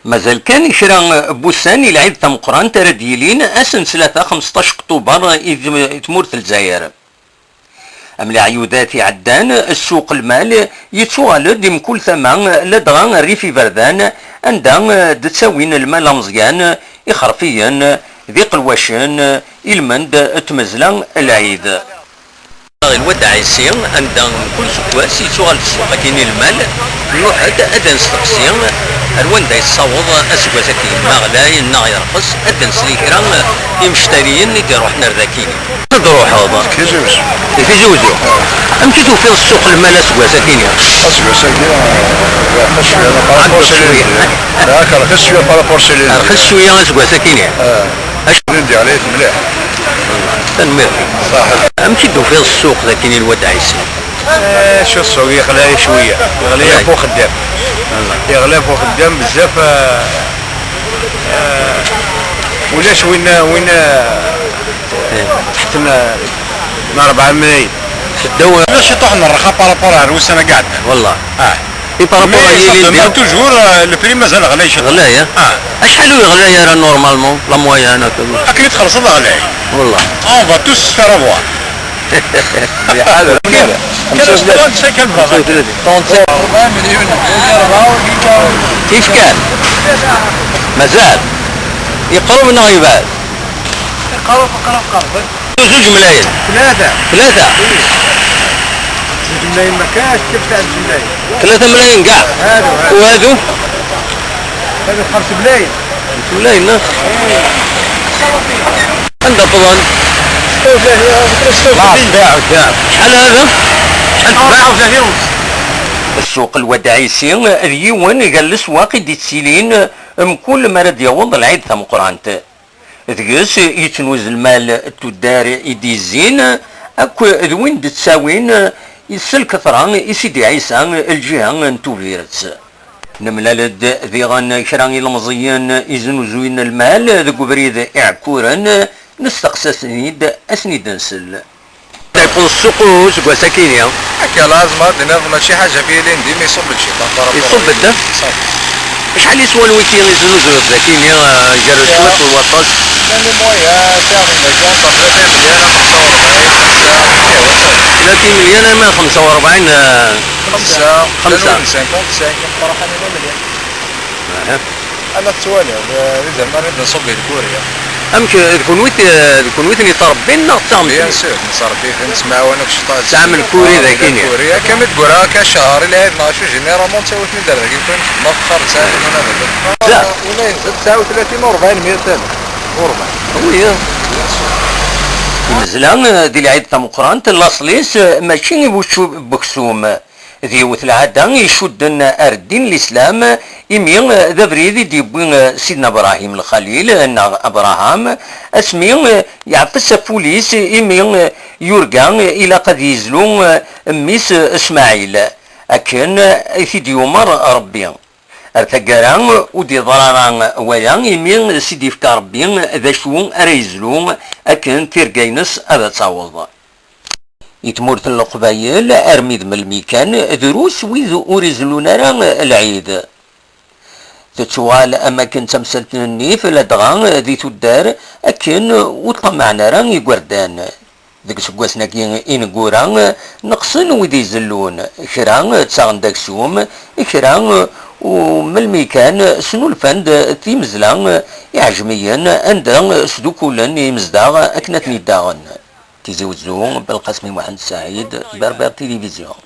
مازال كان كرا بوسان العيد تمقران ترديلين اسن 15 اكتوبر تمورت الجزائر. أملا عيودات عدان السوق المال يتوالد من كل ثمن لدغا ريفي بردان عندها تساوين المال مزيان إخرفيا ذي قلواشن المند تمزلا العيد. الودع يسير عندها كل سكواس يتوالد السوق كاين المال نوحد أدن ستقسير الوان دا يتصاوض أسكواس كاين ما غلاي نا يرقص أدن سليكرا يمشتريين يديرو حنا رداكيني تروح هذا في زوجو امشي توفي السوق المال اسكواس كاين اسكواس رخص شويه بارابور سيلين رخص شويه اسكواس كاين ندي عليه مليح تنمير صح امشي توفي السوق لكن الودع يسير شو السوق يغلى شويه يغلى فوق الدم يغلى فوق الدم بزاف ولاش وين تحتنا 4 ملايين الدواء باش يطوحنا الرخاء بارابور وين انا قاعد والله في بارابور مي توجور البري مازال غلاي غلاية اشحال غلاية راه نورمالمون لا مويان اكيد خلصت غلاي والله اون فا توس فيرافوار حاضر كاش 35 4 مليون كيف كان مازال يقرب ولا يبعد قرب 2 ملايين 3 ملايين ما كاش كيف 3 ملايين كاع وهادو 5 ملايين 5 ملايين عندها طبعا شحال هذا؟ 34 السوق الوداعيسي اليوان قال السواق دي تسيلين كل ما رد يوض العيد ثم قرانت ذكس يتنوز المال التدار يديزين اكو ذوين تساوين يسل كثران يسيدي عيسى الجهه نتوفيرتس نملالد ذي غان كراني المزيان يزنوزوين المال ذكو بريد اعكورا نستقسى اسنيد نسل يكون السوق سوق ساكينيا هكا لازم هذا شي حاجه فيه لين ديما يصب شي يصب الدم شحال يسوى الويتي يزنوزو ساكينيا جرى شويه الوسط لاني مويا جاري مليون لكن مليون من 45 5 مليون انا التوالي اذا ما نبدا نصب الكوريا امك تكون ويتني تربين نغتام بيان سور نصربي نسمع وانا في الشطاج تعمل كوري ذا كينيا كوريا كما تقولها كشهر الى 12 جينيرالمون تساويتني درجه كيكون ما فخر تساعد انا ولا ينزل 39 و40 100 وربع وي المزلان ديال العيد تاع مقران الاصليس ماشي بوشو بكسوم ذي العاده يشدن الدين الاسلام يمين ذا بريد ديبوين سيدنا ابراهيم الخليل ان ابراهام اسمي يعطس بوليس يمين يرجع الى قد يزلون ميس اسماعيل اكن في ديومر ربي ارتقران ودي ضرران ويان يمين سيدي فكا ربي ذا شو ريزلون اكن تيرجينس هذا تصاوض يتمورت القبايل ارميد من الميكان دروس ويذ اوريزلون العيد تتوال اماكن تمثلتني في لدغان ذي تدار اكن وطمعنا راه يقردان ذيك سكواسنا كي انقوران نقصن ويدي يزلون كرا تساغن داكسوم كرا ومن الميكان سنو الفند تيمزلا يعجميا عند سدو كلن يمزداغ اكنتني داغن تيزوزو بالقسم محمد سعيد بربر تلفزيون.